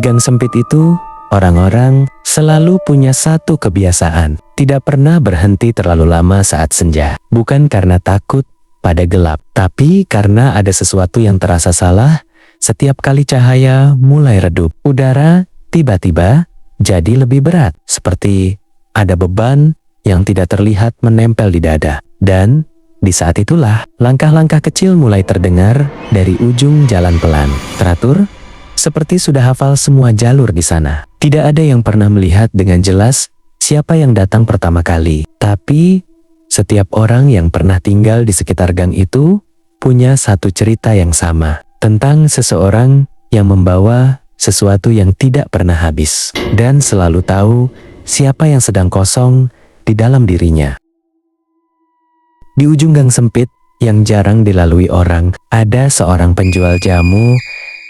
gang sempit itu, orang-orang selalu punya satu kebiasaan, tidak pernah berhenti terlalu lama saat senja. Bukan karena takut pada gelap, tapi karena ada sesuatu yang terasa salah. Setiap kali cahaya mulai redup, udara tiba-tiba jadi lebih berat, seperti ada beban yang tidak terlihat menempel di dada. Dan di saat itulah, langkah-langkah kecil mulai terdengar dari ujung jalan pelan, teratur, seperti sudah hafal semua jalur di sana. Tidak ada yang pernah melihat dengan jelas siapa yang datang pertama kali, tapi setiap orang yang pernah tinggal di sekitar gang itu punya satu cerita yang sama, tentang seseorang yang membawa sesuatu yang tidak pernah habis, dan selalu tahu siapa yang sedang kosong di dalam dirinya. Di ujung gang sempit yang jarang dilalui orang, ada seorang penjual jamu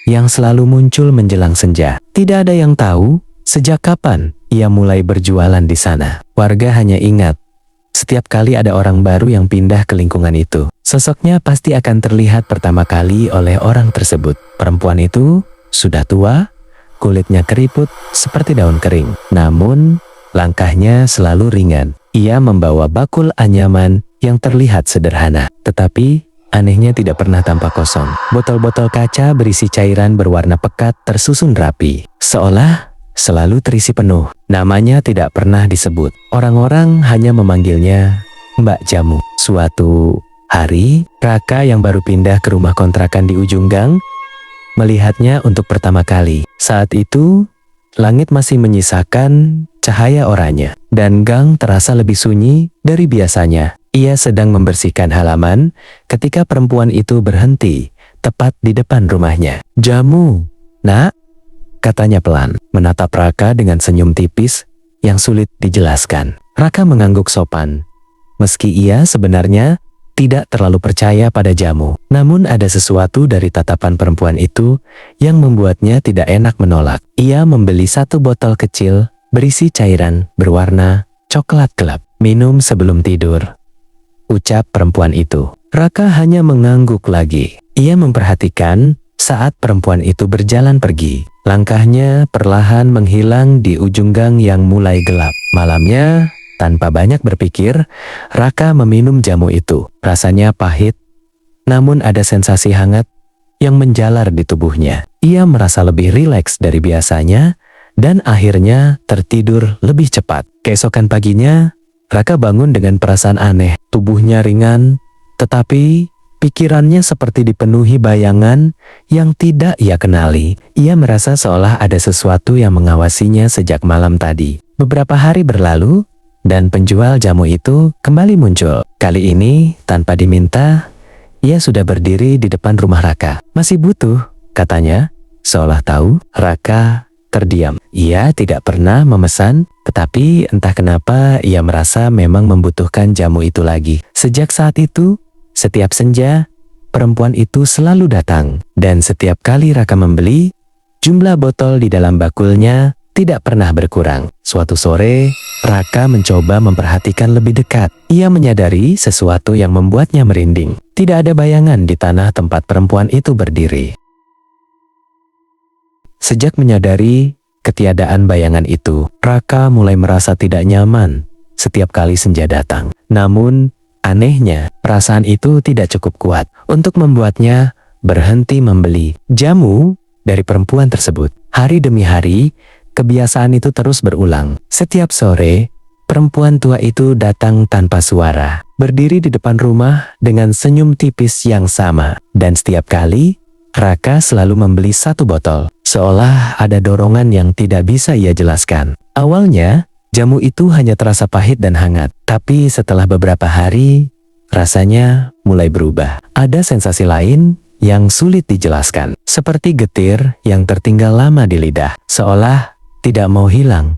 yang selalu muncul menjelang senja. Tidak ada yang tahu sejak kapan ia mulai berjualan di sana. Warga hanya ingat, setiap kali ada orang baru yang pindah ke lingkungan itu, sosoknya pasti akan terlihat pertama kali oleh orang tersebut. Perempuan itu sudah tua, kulitnya keriput seperti daun kering. Namun, langkahnya selalu ringan. Ia membawa bakul anyaman yang terlihat sederhana, tetapi anehnya tidak pernah tampak kosong. Botol-botol kaca berisi cairan berwarna pekat tersusun rapi, seolah selalu terisi penuh. Namanya tidak pernah disebut. Orang-orang hanya memanggilnya Mbak Jamu. Suatu hari, Raka yang baru pindah ke rumah kontrakan di ujung gang melihatnya untuk pertama kali. Saat itu, langit masih menyisakan cahaya oranye, dan gang terasa lebih sunyi dari biasanya. Ia sedang membersihkan halaman ketika perempuan itu berhenti tepat di depan rumahnya. "Jamu, Nak?" katanya pelan, menatap Raka dengan senyum tipis yang sulit dijelaskan. Raka mengangguk sopan, meski ia sebenarnya tidak terlalu percaya pada jamu. Namun ada sesuatu dari tatapan perempuan itu yang membuatnya tidak enak menolak. Ia membeli satu botol kecil berisi cairan berwarna coklat gelap. "Minum sebelum tidur," ucap perempuan itu. Raka hanya mengangguk lagi. Ia memperhatikan saat perempuan itu berjalan pergi. Langkahnya perlahan menghilang di ujung gang yang mulai gelap. Malamnya, tanpa banyak berpikir, Raka meminum jamu itu. Rasanya pahit, namun ada sensasi hangat yang menjalar di tubuhnya. Ia merasa lebih rileks dari biasanya, dan akhirnya tertidur lebih cepat. Keesokan paginya, Raka bangun dengan perasaan aneh. Tubuhnya ringan, tetapi pikirannya seperti dipenuhi bayangan yang tidak ia kenali. Ia merasa seolah ada sesuatu yang mengawasinya sejak malam tadi. Beberapa hari berlalu, dan penjual jamu itu kembali muncul. Kali ini, tanpa diminta, ia sudah berdiri di depan rumah Raka. "Masih butuh?" katanya, seolah tahu. Raka terdiam. Ia tidak pernah memesan, tetapi entah kenapa ia merasa memang membutuhkan jamu itu lagi. Sejak saat itu, setiap senja, perempuan itu selalu datang. Dan setiap kali Raka membeli, jumlah botol di dalam bakulnya tidak pernah berkurang. Suatu sore, Raka mencoba memperhatikan lebih dekat. Ia menyadari sesuatu yang membuatnya merinding. Tidak ada bayangan di tanah tempat perempuan itu berdiri. Sejak menyadari ketiadaan bayangan itu, Raka mulai merasa tidak nyaman setiap kali senja datang. Namun, anehnya, perasaan itu tidak cukup kuat untuk membuatnya berhenti membeli jamu dari perempuan tersebut. Hari demi hari, kebiasaan itu terus berulang. Setiap sore, perempuan tua itu datang tanpa suara, berdiri di depan rumah dengan senyum tipis yang sama. Dan setiap kali, Raka selalu membeli satu botol, seolah ada dorongan yang tidak bisa ia jelaskan. Awalnya, jamu itu hanya terasa pahit dan hangat, tapi setelah beberapa hari, rasanya mulai berubah. Ada sensasi lain yang sulit dijelaskan, seperti getir yang tertinggal lama di lidah, seolah tidak mau hilang,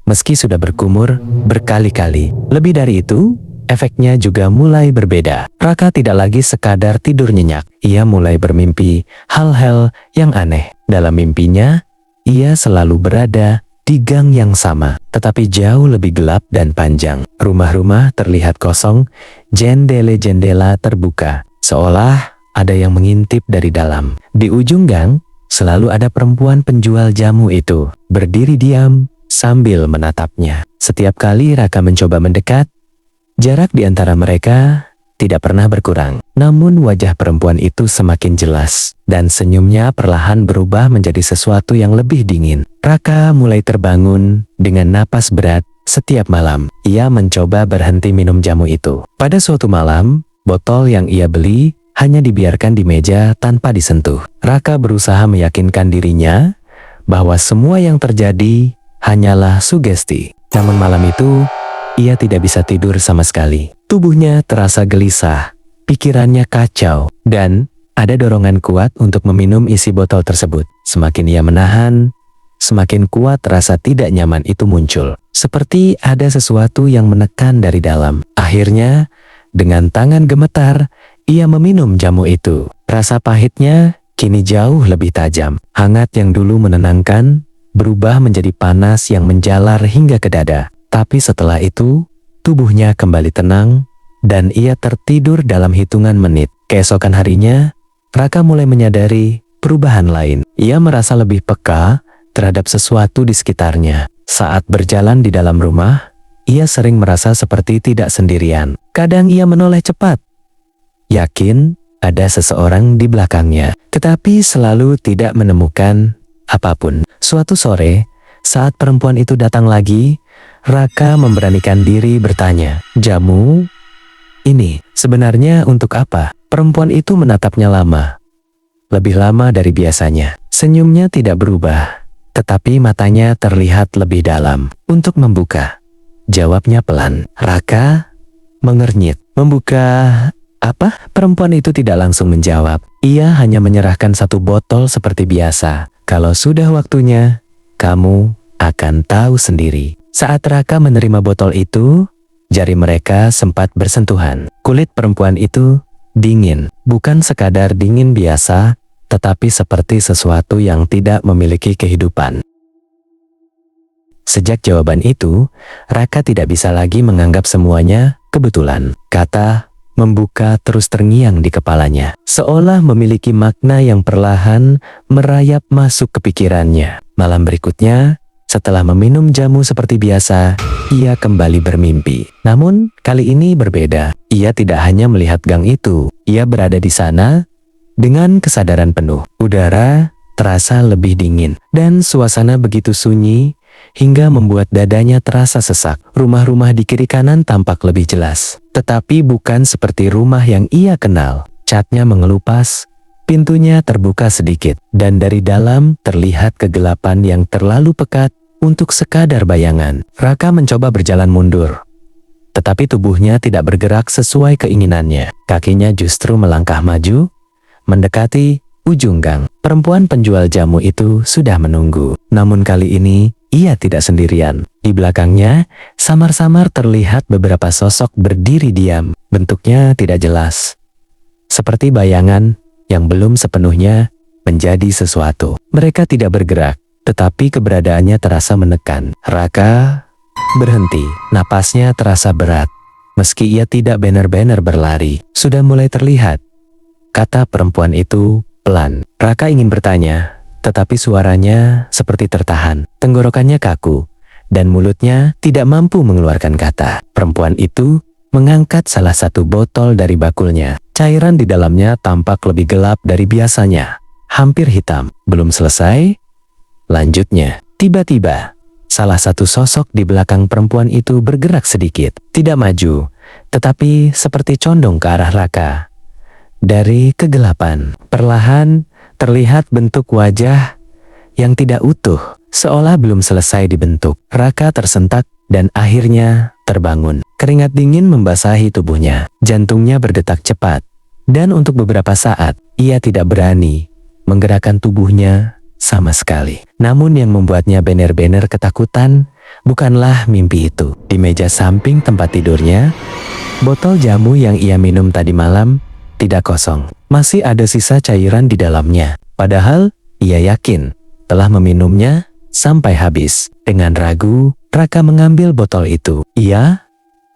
meski sudah berkumur berkali-kali. Lebih dari itu, efeknya juga mulai berbeda. Raka tidak lagi sekadar tidur nyenyak. Ia mulai bermimpi hal-hal yang aneh. Dalam mimpinya, ia selalu berada di gang yang sama, tetapi jauh lebih gelap dan panjang. Rumah-rumah terlihat kosong, jendela-jendela terbuka, seolah ada yang mengintip dari dalam. Di ujung gang, selalu ada perempuan penjual jamu itu berdiri diam sambil menatapnya. Setiap kali Raka mencoba mendekat, jarak di antara mereka tidak pernah berkurang. Namun wajah perempuan itu semakin jelas, dan senyumnya perlahan berubah menjadi sesuatu yang lebih dingin. Raka mulai terbangun dengan napas berat. Setiap malam, ia mencoba berhenti minum jamu itu. Pada suatu malam, botol yang ia beli hanya dibiarkan di meja tanpa disentuh. Raka berusaha meyakinkan dirinya bahwa semua yang terjadi hanyalah sugesti. Namun malam itu, ia tidak bisa tidur sama sekali. Tubuhnya terasa gelisah, pikirannya kacau, dan ada dorongan kuat untuk meminum isi botol tersebut. Semakin ia menahan, semakin kuat rasa tidak nyaman itu muncul. Seperti ada sesuatu yang menekan dari dalam. Akhirnya, dengan tangan gemetar, ia meminum jamu itu. Rasa pahitnya kini jauh lebih tajam. Hangat yang dulu menenangkan, berubah menjadi panas yang menjalar hingga ke dada. Tapi setelah itu, tubuhnya kembali tenang, dan ia tertidur dalam hitungan menit. Keesokan harinya, Raka mulai menyadari perubahan lain. Ia merasa lebih peka terhadap sesuatu di sekitarnya. Saat berjalan di dalam rumah, ia sering merasa seperti tidak sendirian. Kadang ia menoleh cepat, yakin ada seseorang di belakangnya, tetapi selalu tidak menemukan apapun. Suatu sore, saat perempuan itu datang lagi, Raka memberanikan diri bertanya, "Jamu ini sebenarnya untuk apa?" Perempuan itu menatapnya lama, lebih lama dari biasanya. Senyumnya tidak berubah, tetapi matanya terlihat lebih dalam. Untuk membuka, jawabnya pelan. Raka mengernyit. "Membuka apa?" Perempuan itu tidak langsung menjawab. Ia hanya menyerahkan satu botol seperti biasa. "Kalau sudah waktunya, kamu akan tahu sendiri." Saat Raka menerima botol itu, jari mereka sempat bersentuhan. Kulit perempuan itu dingin. Bukan sekadar dingin biasa, tetapi seperti sesuatu yang tidak memiliki kehidupan. Sejak jawaban itu, Raka tidak bisa lagi menganggap semuanya kebetulan. Kata "membuka" terus terngiang di kepalanya, seolah memiliki makna yang perlahan merayap masuk ke pikirannya. Malam berikutnya, setelah meminum jamu seperti biasa, ia kembali bermimpi. Namun, kali ini berbeda. Ia tidak hanya melihat gang itu, ia berada di sana dengan kesadaran penuh. Udara terasa lebih dingin, dan suasana begitu sunyi hingga membuat dadanya terasa sesak. Rumah-rumah di kiri kanan tampak lebih jelas, tetapi bukan seperti rumah yang ia kenal. Catnya mengelupas, pintunya terbuka sedikit, dan dari dalam terlihat kegelapan yang terlalu pekat untuk sekadar bayangan. Raka mencoba berjalan mundur, tetapi tubuhnya tidak bergerak sesuai keinginannya. Kakinya justru melangkah maju, mendekati ujung gang. Perempuan penjual jamu itu sudah menunggu. Namun kali ini, ia tidak sendirian. Di belakangnya, samar-samar terlihat beberapa sosok berdiri diam. Bentuknya tidak jelas, seperti bayangan yang belum sepenuhnya menjadi sesuatu. Mereka tidak bergerak, tetapi keberadaannya terasa menekan. Raka berhenti. Napasnya terasa berat. Meski ia tidak benar-benar berlari, sudah mulai terlihat, kata perempuan itu pelan. Raka ingin bertanya, tetapi suaranya seperti tertahan. Tenggorokannya kaku, dan mulutnya tidak mampu mengeluarkan kata. Perempuan itu mengangkat salah satu botol dari bakulnya. Cairan di dalamnya tampak lebih gelap dari biasanya, hampir hitam. Belum selesai, lanjutnya. Tiba-tiba, salah satu sosok di belakang perempuan itu bergerak sedikit. Tidak maju, tetapi seperti condong ke arah Raka. Dari kegelapan, perlahan terlihat bentuk wajah yang tidak utuh, seolah belum selesai dibentuk. Raka tersentak dan akhirnya terbangun. Keringat dingin membasahi tubuhnya. Jantungnya berdetak cepat, dan untuk beberapa saat ia tidak berani menggerakkan tubuhnya sama sekali. Namun yang membuatnya benar-benar ketakutan bukanlah mimpi itu. Di meja samping tempat tidurnya, botol jamu yang ia minum tadi malam tidak kosong. Masih ada sisa cairan di dalamnya. Padahal ia yakin telah meminumnya sampai habis. Dengan ragu, Raka mengambil botol itu. Ia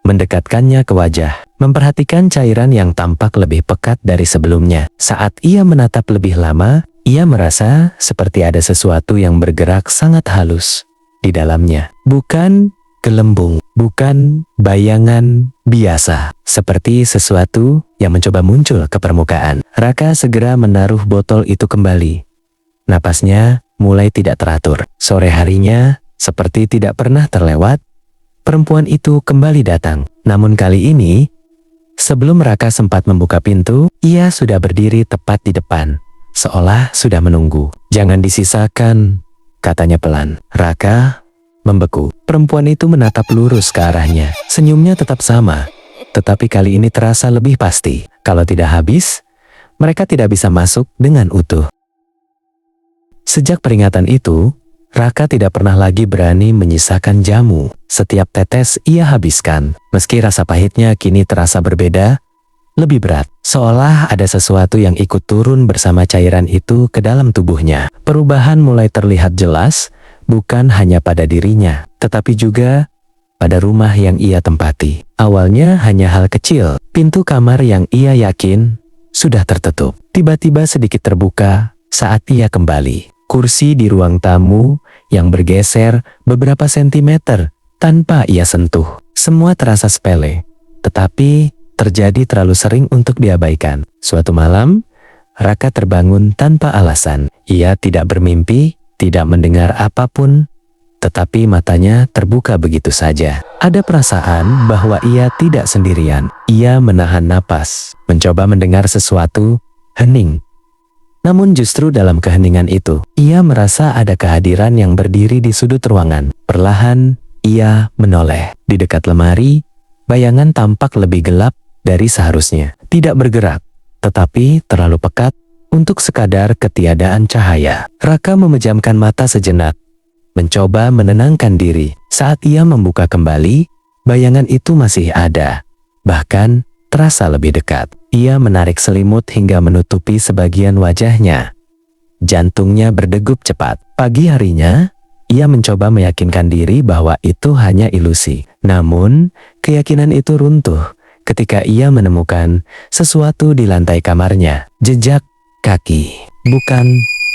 mendekatkannya ke wajah, memperhatikan cairan yang tampak lebih pekat dari sebelumnya. Saat ia menatap lebih lama, Ia merasa seperti ada sesuatu yang bergerak sangat halus di dalamnya. Bukan gelembung, bukan bayangan biasa, seperti sesuatu yang mencoba muncul ke permukaan. Raka segera menaruh botol itu kembali. Napasnya mulai tidak teratur. Sore harinya, seperti tidak pernah terlewat, perempuan itu kembali datang. Namun kali ini, sebelum Raka sempat membuka pintu, ia sudah berdiri tepat di depan, seolah sudah menunggu. "Jangan disisakan," katanya pelan. Raka membeku. Perempuan itu menatap lurus ke arahnya. Senyumnya tetap sama, tetapi kali ini terasa lebih pasti. Kalau tidak habis, mereka tidak bisa masuk dengan utuh. Sejak peringatan itu, Raka tidak pernah lagi berani menyisakan jamu. Setiap tetes ia habiskan. Meski rasa pahitnya kini terasa berbeda, lebih berat. Seolah ada sesuatu yang ikut turun bersama cairan itu ke dalam tubuhnya. Perubahan mulai terlihat jelas, bukan hanya pada dirinya, tetapi juga pada rumah yang ia tempati. Awalnya hanya hal kecil, pintu kamar yang ia yakin sudah tertutup. Tiba-tiba sedikit terbuka saat ia kembali. Kursi di ruang tamu yang bergeser beberapa sentimeter tanpa ia sentuh. Semua terasa sepele, tetapi terjadi terlalu sering untuk diabaikan. Suatu malam, Raka terbangun tanpa alasan. Ia tidak bermimpi, tidak mendengar apapun, tetapi matanya terbuka begitu saja. Ada perasaan bahwa ia tidak sendirian. Ia menahan napas, mencoba mendengar sesuatu, hening. Namun justru dalam keheningan itu, ia merasa ada kehadiran yang berdiri di sudut ruangan. Perlahan, ia menoleh. Di dekat lemari, bayangan tampak lebih gelap dari seharusnya. Tidak bergerak, tetapi terlalu pekat untuk sekadar ketiadaan cahaya. Raka memejamkan mata sejenak, mencoba menenangkan diri. Saat ia membuka kembali, bayangan itu masih ada, bahkan terasa lebih dekat. Ia menarik selimut hingga menutupi sebagian wajahnya. Jantungnya berdegup cepat. Pagi harinya, ia mencoba meyakinkan diri bahwa itu hanya ilusi. Namun, keyakinan itu runtuh ketika ia menemukan sesuatu di lantai kamarnya. Jejak kaki, bukan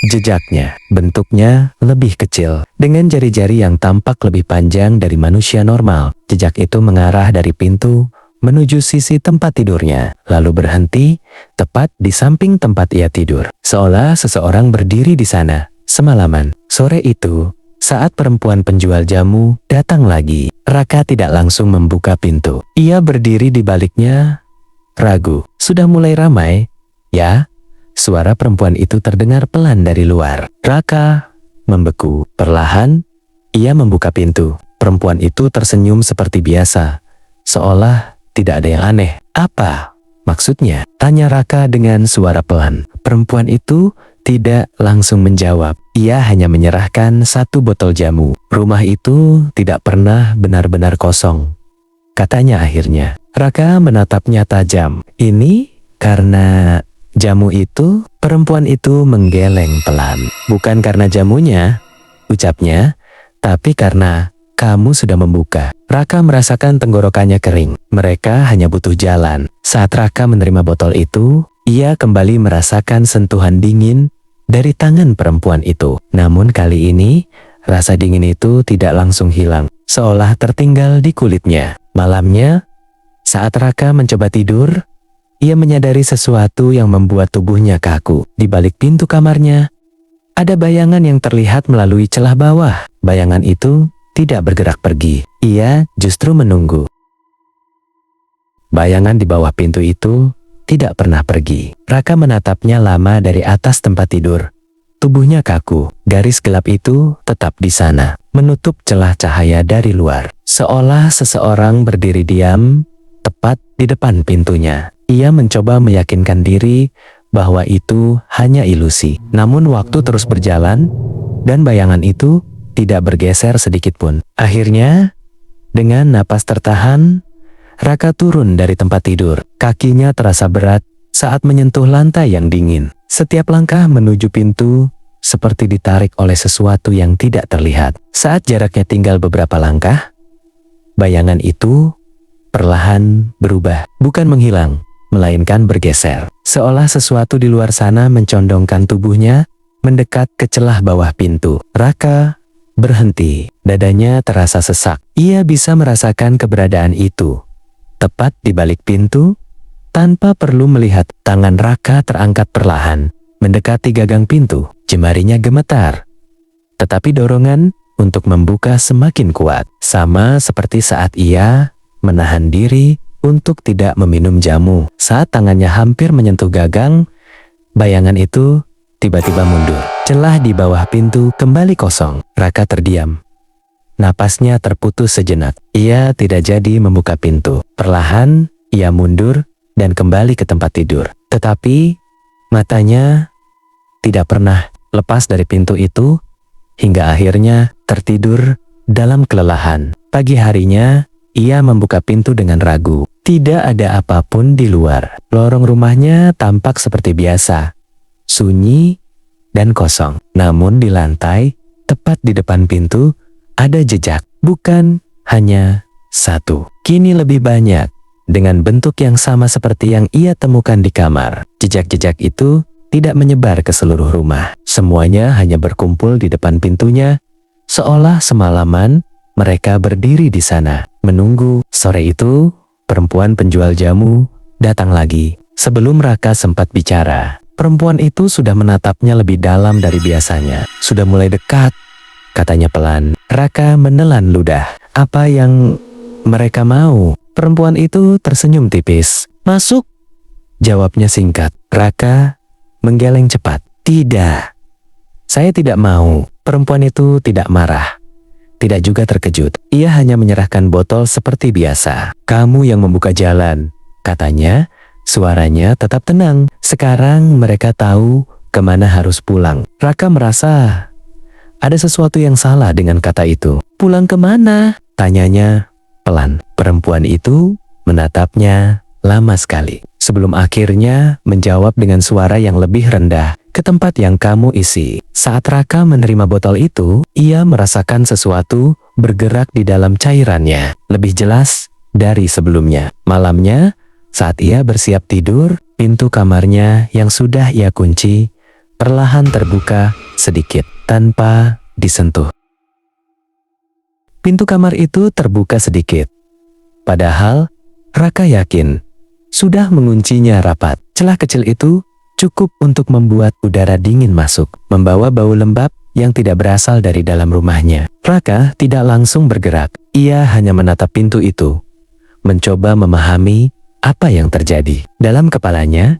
jejaknya. Bentuknya lebih kecil, dengan jari-jari yang tampak lebih panjang dari manusia normal. Jejak itu mengarah dari pintu menuju sisi tempat tidurnya, lalu berhenti tepat di samping tempat ia tidur. Seolah seseorang berdiri di sana semalaman. Sore itu, saat perempuan penjual jamu datang lagi, Raka tidak langsung membuka pintu. Ia berdiri di baliknya, ragu. "Sudah mulai ramai, ya?" Suara perempuan itu terdengar pelan dari luar. Raka membeku. Perlahan, ia membuka pintu. Perempuan itu tersenyum seperti biasa, seolah tidak ada yang aneh. "Apa maksudnya?" tanya Raka dengan suara pelan. Perempuan itu tidak langsung menjawab. Ia hanya menyerahkan satu botol jamu. "Rumah itu tidak pernah benar-benar kosong," katanya akhirnya. Raka menatapnya tajam. "Ini karena jamu itu?" Perempuan itu menggeleng pelan. "Bukan karena jamunya," ucapnya, "tapi karena kamu sudah membuka." Raka merasakan tenggorokannya kering. Mereka hanya butuh jalan. Saat Raka menerima botol itu, ia kembali merasakan sentuhan dingin dari tangan perempuan itu. Namun kali ini, rasa dingin itu tidak langsung hilang, seolah tertinggal di kulitnya. Malamnya, saat Raka mencoba tidur, ia menyadari sesuatu yang membuat tubuhnya kaku. Di balik pintu kamarnya, ada bayangan yang terlihat melalui celah bawah. Bayangan itu tidak bergerak pergi. Ia justru menunggu. Bayangan di bawah pintu itu tidak pernah pergi. Raka menatapnya lama dari atas tempat tidur. Tubuhnya kaku. Garis gelap itu tetap di sana, menutup celah cahaya dari luar. Seolah seseorang berdiri diam tepat di depan pintunya. Ia mencoba meyakinkan diri bahwa itu hanya ilusi. Namun waktu terus berjalan, dan bayangan itu tidak bergeser sedikit pun. Akhirnya, dengan napas tertahan, Raka turun dari tempat tidur. Kakinya terasa berat saat menyentuh lantai yang dingin. Setiap langkah menuju pintu seperti ditarik oleh sesuatu yang tidak terlihat. Saat jaraknya tinggal beberapa langkah, bayangan itu perlahan berubah. Bukan menghilang, melainkan bergeser. Seolah sesuatu di luar sana mencondongkan tubuhnya mendekat ke celah bawah pintu. Raka berhenti. Dadanya terasa sesak. Ia bisa merasakan keberadaan itu. Tepat di balik pintu, tanpa perlu melihat, tangan Raka terangkat perlahan, mendekati gagang pintu. Jemarinya gemetar. Tetapi dorongan untuk membuka semakin kuat. Sama seperti saat ia menahan diri untuk tidak meminum jamu. Saat tangannya hampir menyentuh gagang, bayangan itu tiba-tiba mundur. Celah di bawah pintu kembali kosong. Raka terdiam. Napasnya terputus sejenak. Ia tidak jadi membuka pintu. Perlahan, ia mundur dan kembali ke tempat tidur. Tetapi, matanya tidak pernah lepas dari pintu itu, hingga akhirnya tertidur dalam kelelahan. Pagi harinya, ia membuka pintu dengan ragu. Tidak ada apapun di luar. Lorong rumahnya tampak seperti biasa. Sunyi dan kosong. Namun di lantai, tepat di depan pintu, ada jejak. Bukan hanya satu. Kini lebih banyak. Dengan bentuk yang sama seperti yang ia temukan di kamar. Jejak-jejak itu tidak menyebar ke seluruh rumah. Semuanya hanya berkumpul di depan pintunya, seolah semalaman mereka berdiri di sana, menunggu. Sore itu, perempuan penjual jamu datang lagi. Sebelum Raka sempat bicara, perempuan itu sudah menatapnya lebih dalam dari biasanya. Sudah mulai dekat, katanya pelan. Raka menelan ludah. Apa yang mereka mau? Perempuan itu tersenyum tipis. Masuk, jawabnya singkat. Raka menggeleng cepat. Tidak, saya tidak mau. Perempuan itu tidak marah, tidak juga terkejut. Ia hanya menyerahkan botol seperti biasa. Kamu yang membuka jalan, katanya. Suaranya tetap tenang. Sekarang mereka tahu kemana harus pulang. Raka merasa ada sesuatu yang salah dengan kata itu. Pulang kemana? Tanyanya pelan. Perempuan itu menatapnya lama sekali, sebelum akhirnya menjawab dengan suara yang lebih rendah. Ke tempat yang kamu isi. Saat Raka menerima botol itu, ia merasakan sesuatu bergerak di dalam cairannya, lebih jelas dari sebelumnya. Malamnya, saat ia bersiap tidur, pintu kamarnya yang sudah ia kunci perlahan terbuka sedikit tanpa disentuh. Pintu kamar itu terbuka sedikit. Padahal, Raka yakin sudah menguncinya rapat. Celah kecil itu cukup untuk membuat udara dingin masuk, membawa bau lembab yang tidak berasal dari dalam rumahnya. Raka tidak langsung bergerak. Ia hanya menatap pintu itu, mencoba memahami apa yang terjadi. Dalam kepalanya,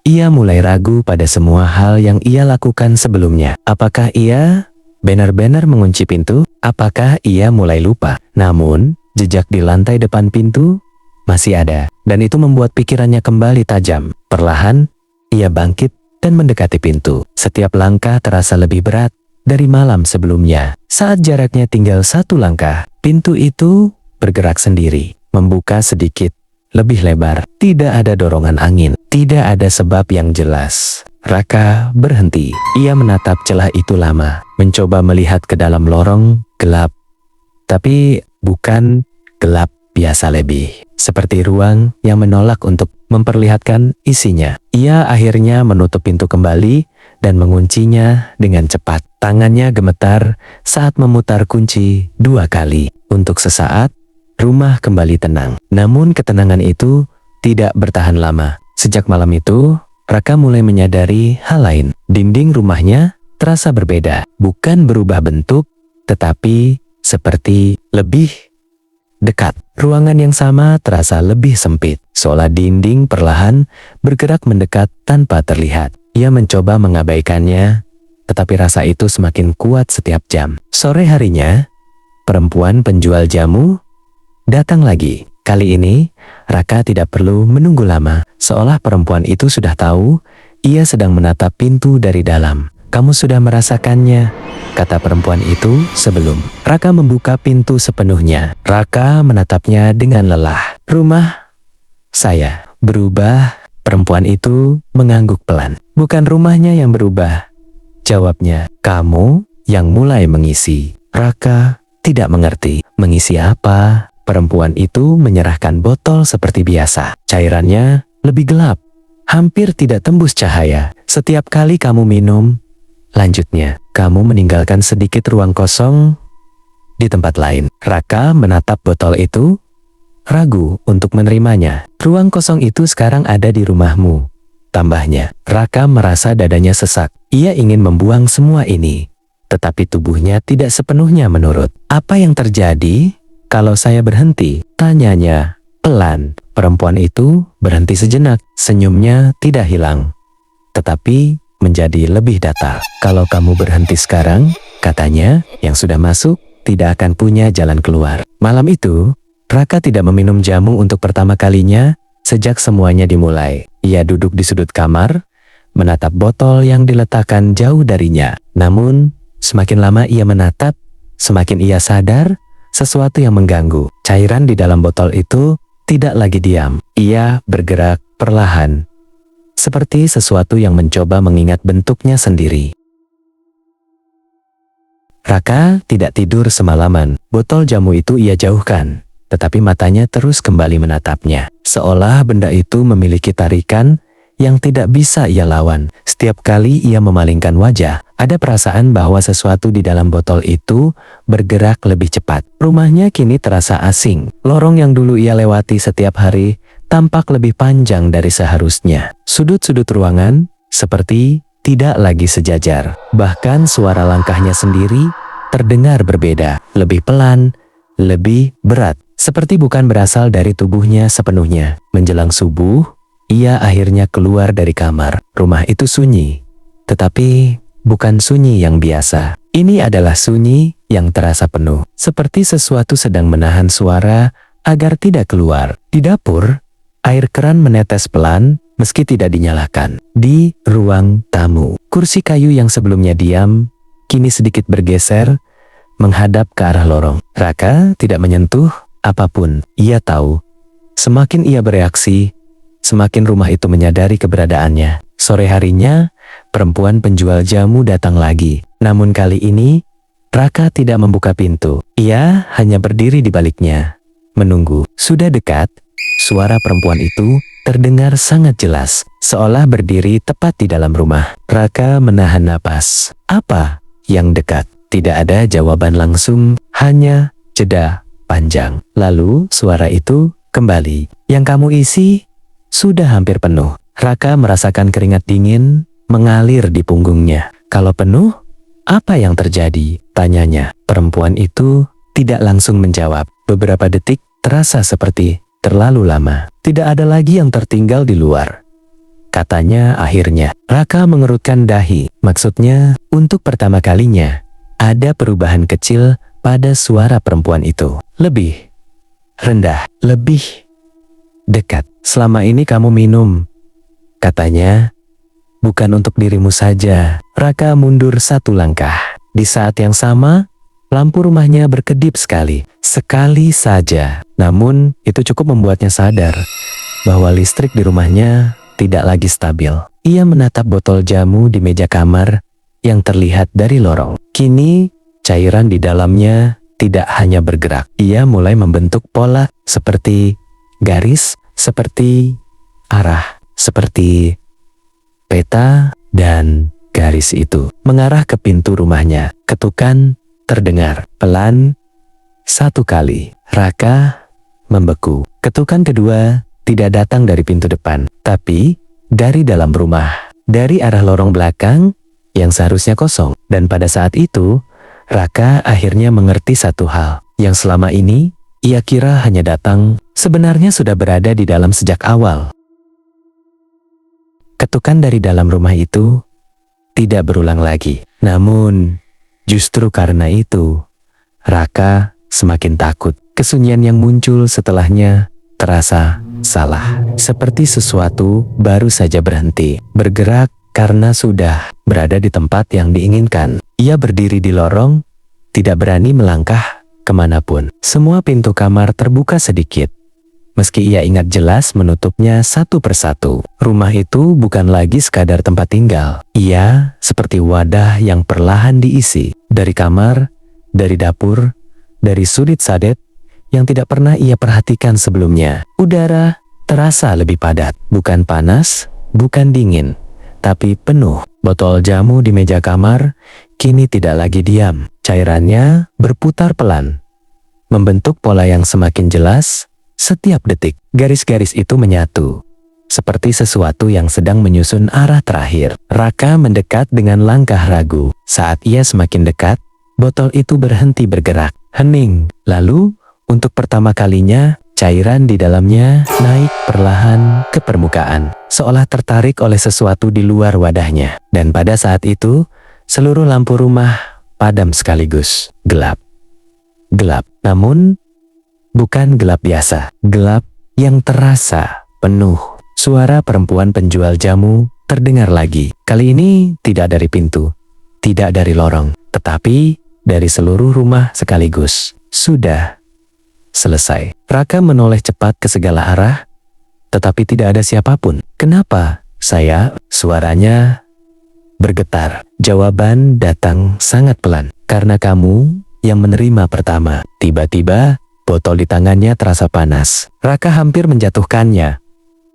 ia mulai ragu pada semua hal yang ia lakukan sebelumnya. Apakah ia benar-benar mengunci pintu? Apakah ia mulai lupa? Namun, jejak di lantai depan pintu masih ada, dan itu membuat pikirannya kembali tajam. Perlahan, ia bangkit dan mendekati pintu. Setiap langkah terasa lebih berat dari malam sebelumnya. Saat jaraknya tinggal satu langkah, pintu itu bergerak sendiri, membuka sedikit lebih lebar. Tidak ada dorongan angin, tidak ada sebab yang jelas. Raka berhenti. Ia menatap celah itu lama, mencoba melihat ke dalam lorong gelap. Tapi bukan gelap biasa, lebih seperti ruang yang menolak untuk memperlihatkan isinya. Ia akhirnya menutup pintu kembali dan menguncinya dengan cepat. Tangannya gemetar saat memutar kunci 2 kali. Untuk sesaat, rumah kembali tenang. Namun ketenangan itu tidak bertahan lama. Sejak malam itu, Raka mulai menyadari hal lain. Dinding rumahnya terasa berbeda. Bukan berubah bentuk, tetapi seperti lebih dekat. Ruangan yang sama terasa lebih sempit, seolah dinding perlahan bergerak mendekat tanpa terlihat. Ia mencoba mengabaikannya, tetapi rasa itu semakin kuat setiap jam. Sore harinya, perempuan penjual jamu datang lagi. Kali ini, Raka tidak perlu menunggu lama, seolah perempuan itu sudah tahu ia sedang menatap pintu dari dalam. Kamu sudah merasakannya, kata perempuan itu sebelum Raka membuka pintu sepenuhnya. Raka menatapnya dengan lelah. Rumah saya berubah. Perempuan itu mengangguk pelan. Bukan rumahnya yang berubah, jawabnya. Kamu yang mulai mengisi. Raka tidak mengerti. Mengisi apa? Perempuan itu menyerahkan botol seperti biasa. Cairannya lebih gelap, hampir tidak tembus cahaya. Setiap kali kamu minum, Lanjutnya, kamu meninggalkan sedikit ruang kosong di tempat lain. Raka menatap botol itu, ragu untuk menerimanya. Ruang kosong itu sekarang ada di rumahmu. Tambahnya, Raka merasa dadanya sesak. Ia ingin membuang semua ini, tetapi tubuhnya tidak sepenuhnya menurut. Apa yang terjadi kalau saya berhenti? Tanyanya pelan. Perempuan itu berhenti sejenak. Senyumnya tidak hilang, tetapi menjadi lebih datar. Kalau kamu berhenti sekarang, katanya, yang sudah masuk tidak akan punya jalan keluar. Malam itu, Raka tidak meminum jamu untuk pertama kalinya sejak semuanya dimulai. Ia duduk di sudut kamar, menatap botol yang diletakkan jauh darinya. Namun, semakin lama ia menatap, semakin ia sadar sesuatu yang mengganggu. Cairan di dalam botol itu tidak lagi diam. Ia bergerak perlahan, seperti sesuatu yang mencoba mengingat bentuknya sendiri. Raka tidak tidur semalaman. Botol jamu itu ia jauhkan, tetapi matanya terus kembali menatapnya. Seolah benda itu memiliki tarikan yang tidak bisa ia lawan. Setiap kali ia memalingkan wajah, ada perasaan bahwa sesuatu di dalam botol itu bergerak lebih cepat. Rumahnya kini terasa asing. Lorong yang dulu ia lewati setiap hari tampak lebih panjang dari seharusnya. Sudut-sudut ruangan seperti tidak lagi sejajar. Bahkan suara langkahnya sendiri terdengar berbeda, lebih pelan, lebih berat, seperti bukan berasal dari tubuhnya sepenuhnya. Menjelang subuh, ia akhirnya keluar dari kamar. Rumah itu sunyi, tetapi bukan sunyi yang biasa. Ini adalah sunyi yang terasa penuh, seperti sesuatu sedang menahan suara agar tidak keluar. Di dapur, air keran menetes pelan meski tidak dinyalakan. Di ruang tamu, kursi kayu yang sebelumnya diam kini sedikit bergeser menghadap ke arah lorong. Raka tidak menyentuh apapun. Ia tahu, semakin ia bereaksi, semakin rumah itu menyadari keberadaannya. Sore harinya, perempuan penjual jamu datang lagi. Namun kali ini, Raka tidak membuka pintu. Ia hanya berdiri di baliknya, menunggu. Sudah dekat, suara perempuan itu terdengar sangat jelas, seolah berdiri tepat di dalam rumah. Raka menahan napas. Apa yang dekat? Tidak ada jawaban langsung, hanya jeda panjang. Lalu suara itu kembali. Yang kamu isi sudah hampir penuh. Raka merasakan keringat dingin mengalir di punggungnya. Kalau penuh, apa yang terjadi? Tanyanya. Perempuan itu tidak langsung menjawab. Beberapa detik terasa seperti terlalu lama. Tidak ada lagi yang tertinggal di luar, katanya akhirnya. Raka mengerutkan dahi. Maksudnya, untuk pertama kalinya, ada perubahan kecil pada suara perempuan itu. Lebih rendah, lebih dekat. Selama ini kamu minum, katanya, bukan untuk dirimu saja. Raka mundur satu langkah. Di saat yang sama, lampu rumahnya berkedip sekali saja. Namun, itu cukup membuatnya sadar bahwa listrik di rumahnya tidak lagi stabil. Ia menatap botol jamu di meja kamar yang terlihat dari lorong. Kini, cairan di dalamnya tidak hanya bergerak. Ia mulai membentuk pola seperti garis, seperti arah, seperti peta, dan garis itu mengarah ke pintu rumahnya. Ketukan terdengar pelan satu kali. Raka membeku. Ketukan kedua tidak datang dari pintu depan, tapi dari dalam rumah, dari arah lorong belakang yang seharusnya kosong. Dan pada saat itu, Raka akhirnya mengerti satu hal yang selama ini ia kira hanya datang, sebenarnya sudah berada di dalam sejak awal. Ketukan dari dalam rumah itu tidak berulang lagi. Namun, justru karena itu, Raka semakin takut. Kesunyian yang muncul setelahnya terasa salah. Seperti sesuatu baru saja berhenti bergerak karena sudah berada di tempat yang diinginkan. Ia berdiri di lorong, tidak berani melangkah kemanapun. Semua pintu kamar terbuka sedikit, meski ia ingat jelas menutupnya satu persatu. Rumah itu bukan lagi sekadar tempat tinggal. Ia seperti wadah yang perlahan diisi. Dari kamar, dari dapur, dari sudut sadet yang tidak pernah ia perhatikan sebelumnya. Udara terasa lebih padat. Bukan panas, bukan dingin, tapi penuh. Botol jamu di meja kamar kini tidak lagi diam. Cairannya berputar pelan, membentuk pola yang semakin jelas setiap detik. Garis-garis itu menyatu, seperti sesuatu yang sedang menyusun arah terakhir. Raka mendekat dengan langkah ragu. Saat ia semakin dekat, botol itu berhenti bergerak. Hening. Lalu, untuk pertama kalinya, cairan di dalamnya naik perlahan ke permukaan, seolah tertarik oleh sesuatu di luar wadahnya. Dan pada saat itu, seluruh lampu rumah padam sekaligus. Gelap. Gelap. Namun, bukan gelap biasa. Gelap yang terasa penuh. Suara perempuan penjual jamu terdengar lagi. Kali ini tidak dari pintu, tidak dari lorong, tetapi dari seluruh rumah sekaligus. Sudah selesai. Raka menoleh cepat ke segala arah, tetapi tidak ada siapapun. Kenapa? Saya, suaranya bergetar. Jawaban datang sangat pelan. Karena kamu yang menerima pertama. Tiba-tiba, botol di tangannya terasa panas. Raka hampir menjatuhkannya,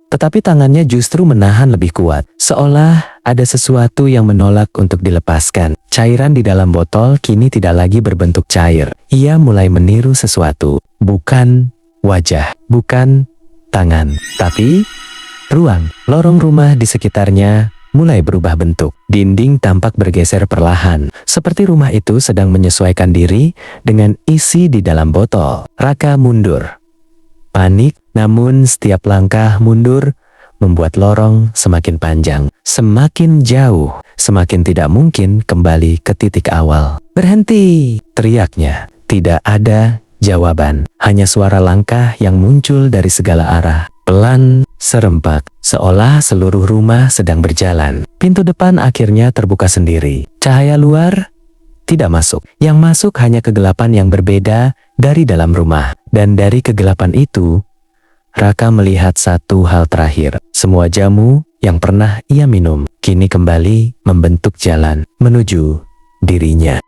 tetapi tangannya justru menahan lebih kuat, seolah ada sesuatu yang menolak untuk dilepaskan. Cairan di dalam botol kini tidak lagi berbentuk cair. Ia mulai meniru sesuatu. Bukan wajah, bukan tangan, tapi ruang. Lorong rumah di sekitarnya mulai berubah bentuk. Dinding tampak bergeser perlahan, seperti rumah itu sedang menyesuaikan diri dengan isi di dalam botol. Raka mundur. Panik, namun setiap langkah mundur membuat lorong semakin panjang, semakin jauh, semakin tidak mungkin kembali ke titik awal. "Berhenti!" teriaknya. Tidak ada jawaban, hanya suara langkah yang muncul dari segala arah. Pelan, serempak, seolah seluruh rumah sedang berjalan. Pintu depan akhirnya terbuka sendiri. Cahaya luar tidak masuk. Yang masuk hanya kegelapan yang berbeda dari dalam rumah. Dan dari kegelapan itu, Raka melihat satu hal terakhir. Semua jamu yang pernah ia minum kini kembali membentuk jalan menuju dirinya.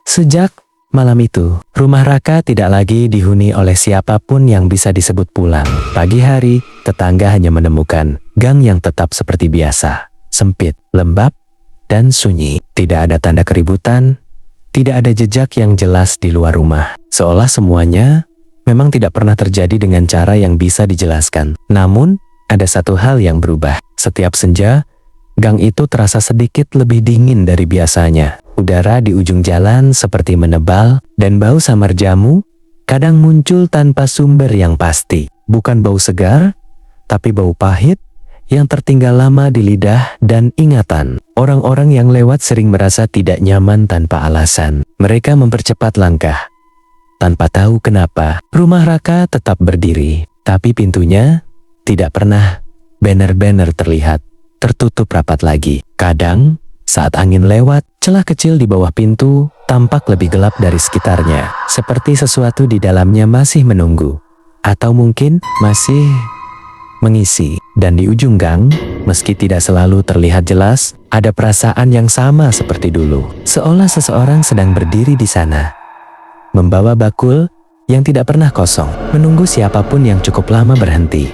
Sejak malam itu, rumah Raka tidak lagi dihuni oleh siapapun yang bisa disebut pulang. Pagi hari, tetangga hanya menemukan gang yang tetap seperti biasa. Sempit, lembab, dan sunyi. Tidak ada tanda keributan, tidak ada jejak yang jelas di luar rumah. Seolah semuanya memang tidak pernah terjadi dengan cara yang bisa dijelaskan. Namun, ada satu hal yang berubah. Setiap senja, gang itu terasa sedikit lebih dingin dari biasanya. Udara di ujung jalan seperti menebal, dan bau samar jamu kadang muncul tanpa sumber yang pasti. Bukan bau segar, tapi bau pahit yang tertinggal lama di lidah dan ingatan. Orang-orang yang lewat sering merasa tidak nyaman tanpa alasan. Mereka mempercepat langkah. Tanpa tahu kenapa, rumah Raka tetap berdiri, tapi pintunya tidak pernah benar-benar terlihat, tertutup rapat lagi. Kadang, saat angin lewat, celah kecil di bawah pintu tampak lebih gelap dari sekitarnya, seperti sesuatu di dalamnya masih menunggu, atau mungkin masih mengisi. Dan di ujung gang, meski tidak selalu terlihat jelas, ada perasaan yang sama seperti dulu, seolah seseorang sedang berdiri di sana, membawa bakul yang tidak pernah kosong, menunggu siapapun yang cukup lama berhenti.